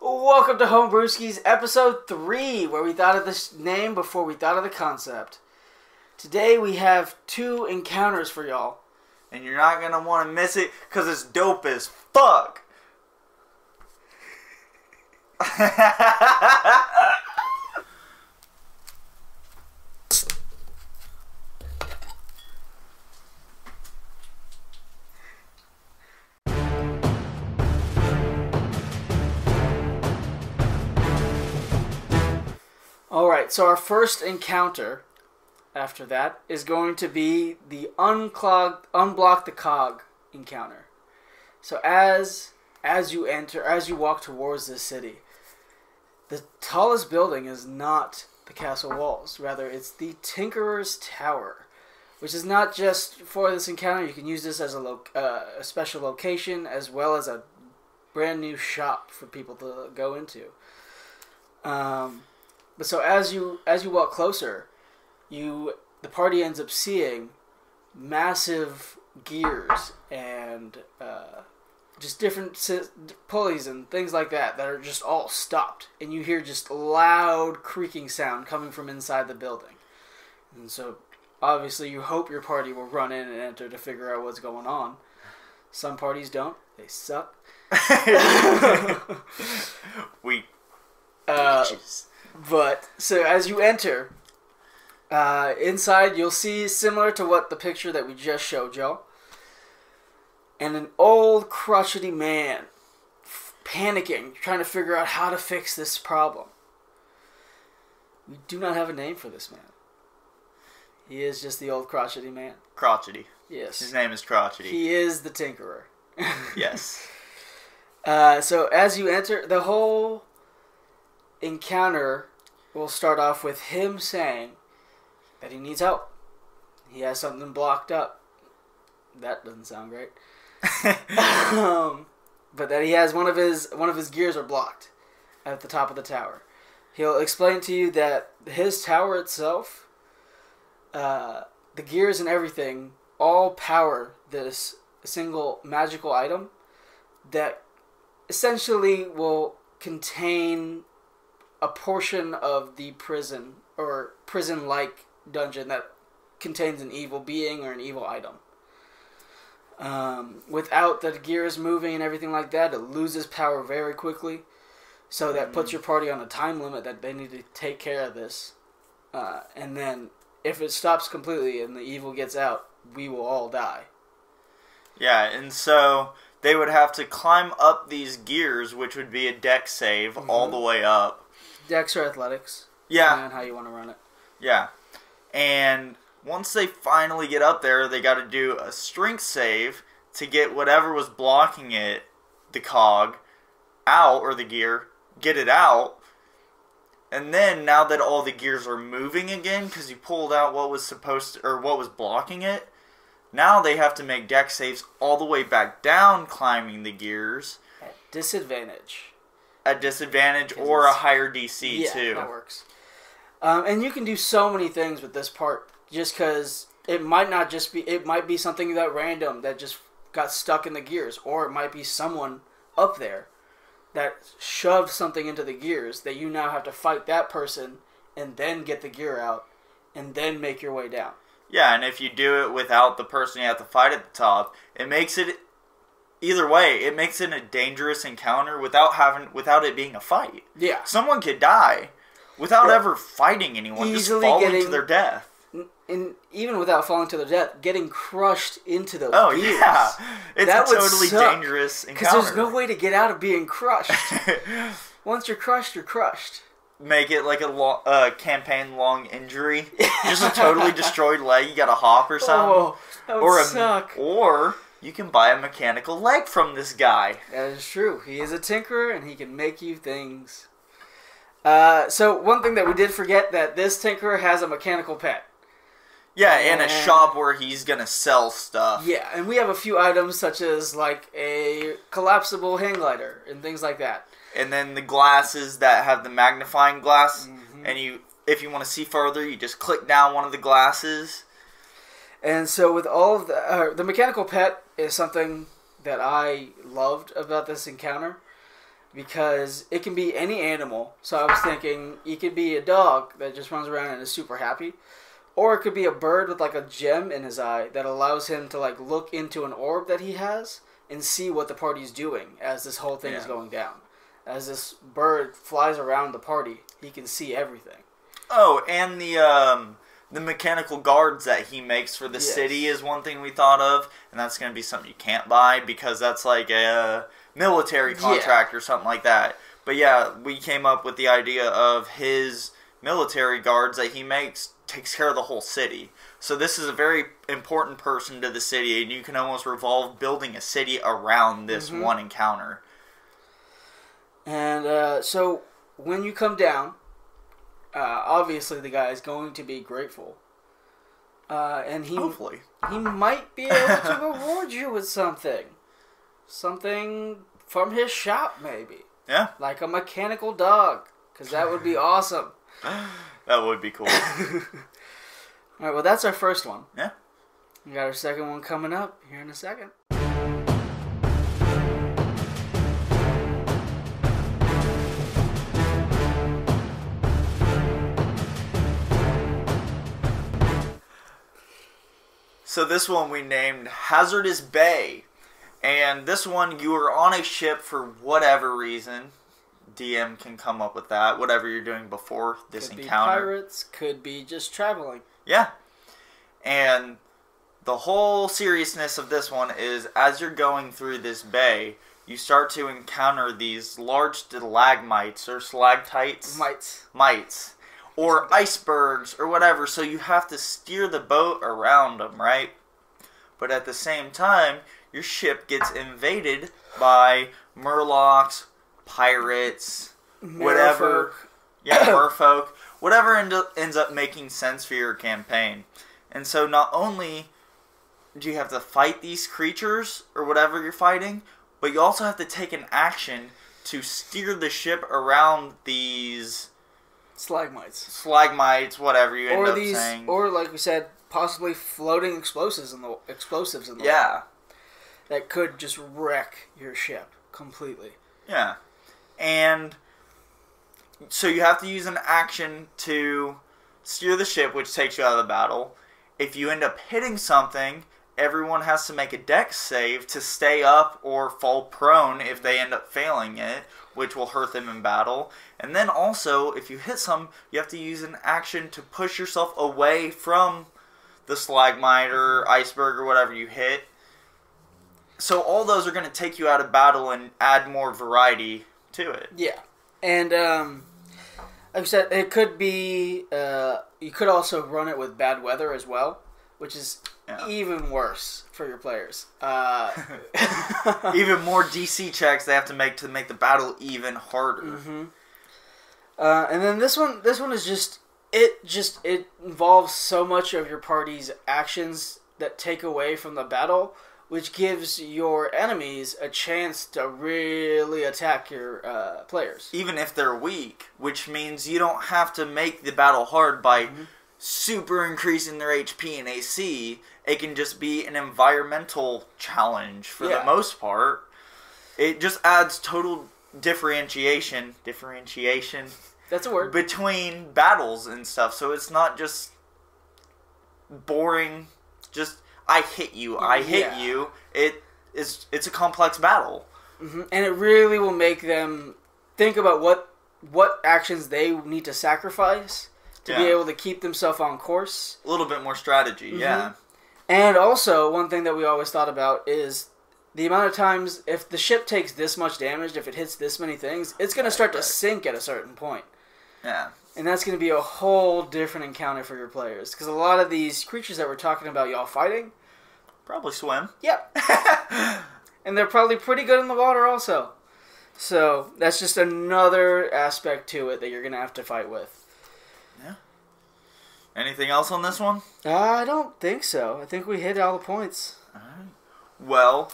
Welcome to HomeBrewskies episode 3, where we thought of this name before we thought of the concept. Today we have 2 encounters for y'all. And you're not going to want to miss it, because it's dope as fuck. Alright, so our first encounter after that is going to be the unblock the cog encounter. So as you walk towards this city, the tallest building is not the castle walls. Rather, it's the Tinkerer's Tower, which is not just for this encounter. You can use this as a special location, as well as a brand new shop for people to go into. But so as you walk closer, the party ends up seeing massive gears and just different pulleys and things like that are just all stopped, and you hear just loud creaking sound coming from inside the building. And so obviously you hope your party will run in and enter to figure out what's going on. Some parties don't. They suck. But so as you enter, inside you'll see, similar to what the picture that we just showed y'all, and an old crotchety man panicking, trying to figure out how to fix this problem. We do not have a name for this man. He is just the old crotchety man. Crotchety. Yes. His name is Crotchety. He is the Tinkerer. Yes. So as you enter, the whole encounter will start off with him saying that he needs help. He has something blocked up. That doesn't sound great. But that he has one of his gears are blocked at the top of the tower. He'll explain to you that his tower itself, the gears and everything, all power this single magical item that essentially will contain a portion of the prison or prison-like dungeon that contains an evil being or an evil item. Without the gears moving and everything like that, it loses power very quickly. So that puts your party on a time limit that they need to take care of this. And then if it stops completely and the evil gets out, we will all die. Yeah, and so they would have to climb up these gears, which would be a deck save all the way up. Dex or athletics. Yeah. Depending on how you want to run it. Yeah. And once they finally get up there, they got to do a strength save to get whatever was blocking it, the cog, out, or the gear, get it out. And then, now that all the gears are moving again, because you pulled out what was what was blocking it, now they have to make deck saves all the way back down, climbing the gears. At disadvantage. A disadvantage or a higher DC, too. Yeah, that works. And you can do so many things with this part, just because it might not just be, it might be something that random that just got stuck in the gears, or it might be someone up there that shoved something into the gears that you now have to fight that person and then get the gear out and then make your way down. Yeah, and if you do it without the person you have to fight at the top, it makes it, either way, it makes it a dangerous encounter without it being a fight. Yeah. Someone could die without ever fighting anyone, just falling to their death. And even without falling to their death, getting crushed into those gears. Yeah. It's that a totally dangerous encounter. Because there's no way to get out of being crushed. Once you're crushed, you're crushed. Make it like a campaign-long injury. Just a totally destroyed leg. You got a hop or something. Oh, that would suck. Or you can buy a mechanical leg from this guy. That is true. He is a tinkerer, and he can make you things. So one thing that we did forget, that this tinkerer has a mechanical pet. Yeah, and a shop where he's going to sell stuff. Yeah, and we have a few items such as like a collapsible hang glider and things like that. And then the glasses that have the magnifying glass. And if you want to see further, you just click down one of the glasses. And so with all of the mechanical pet is something that I loved about this encounter. because it can be any animal. So I was thinking it could be a dog that just runs around and is super happy, or it could be a bird with like a gem in his eye that allows him to like look into an orb that he has and see what the party's doing as this whole thing is going down. As this bird flies around the party, he can see everything. Oh, and the mechanical guards that he makes for the city is one thing we thought of, and that's going to be something you can't buy because that's like a military contract or something like that. But yeah, we came up with the idea of his military guards that he makes takes care of the whole city. So this is a very important person to the city, and you can almost revolve building a city around this one encounter. And so when you come down, obviously the guy is going to be grateful. And hopefully he might be able to reward you with something. Something from his shop, maybe. Yeah. Like a mechanical dog, because that would be awesome. That would be cool. Alright, well that's our first one. Yeah. We got our second one coming up here in a second. So this one we named Hazardous Bay. And this one, you are on a ship for whatever reason. DM can come up with that. Whatever you're doing before this encounter. Could be pirates, could be just traveling. Yeah. And the whole seriousness of this one is as you're going through this bay, you start to encounter these large stalagmites or stalactites. Mites. Or icebergs or whatever. So you have to steer the boat around them, right? But at the same time, your ship gets invaded by murlocs, pirates, whatever. Yeah, merfolk. Whatever ends up making sense for your campaign. And so not only do you have to fight these creatures or whatever you're fighting, but you also have to take an action to steer the ship around these Stalagmites, whatever you end up saying. Or like we said, possibly floating explosives in the water. Yeah. That could just wreck your ship completely. Yeah. And so you have to use an action to steer the ship, which takes you out of the battle. If you end up hitting something, everyone has to make a dex save to stay up or fall prone if they end up failing it, which will hurt them in battle. And then also, if you hit some, you have to use an action to push yourself away from the stalagmite or iceberg or whatever you hit. So all those are going to take you out of battle and add more variety to it. Yeah. And, like I said, it could be, you could also run it with bad weather as well, which is even worse for your players. Even more DC checks they have to make the battle even harder. Mm-hmm. And then this one is just it involves so much of your party's actions that take away from the battle, which gives your enemies a chance to really attack your players. Even if they're weak, which means you don't have to make the battle hard by super increasing their HP and AC. It can just be an environmental challenge for the most part. It just adds total differentiation. That's a word. Between battles and stuff. So it's not just boring, just I hit you. It's a complex battle. Mm-hmm. And it really will make them think about what actions they need to sacrifice to be able to keep themselves on course. A little bit more strategy, yeah. And also, one thing that we always thought about is the amount of times, if the ship takes this much damage, if it hits this many things, it's going to start to sink at a certain point. Yeah. And that's going to be a whole different encounter for your players. Because a lot of these creatures that we're talking about y'all fighting... probably swim. Yep. And they're probably pretty good in the water also. So, that's just another aspect to it that you're going to have to fight with. Yeah. Anything else on this one? I don't think so. I think we hit all the points. Alright. Well,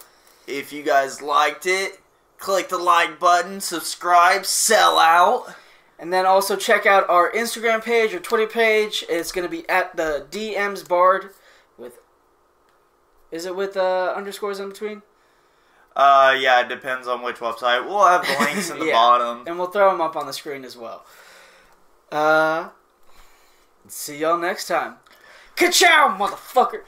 if you guys liked it, click the like button, subscribe, sell out. And then also check out our Instagram page or Twitter page. It's going to be at the DMs Bard with... Is it with underscores in between? Yeah, it depends on which website. We'll have the links in the bottom. And we'll throw them up on the screen as well. See y'all next time. Ka-chow, motherfucker!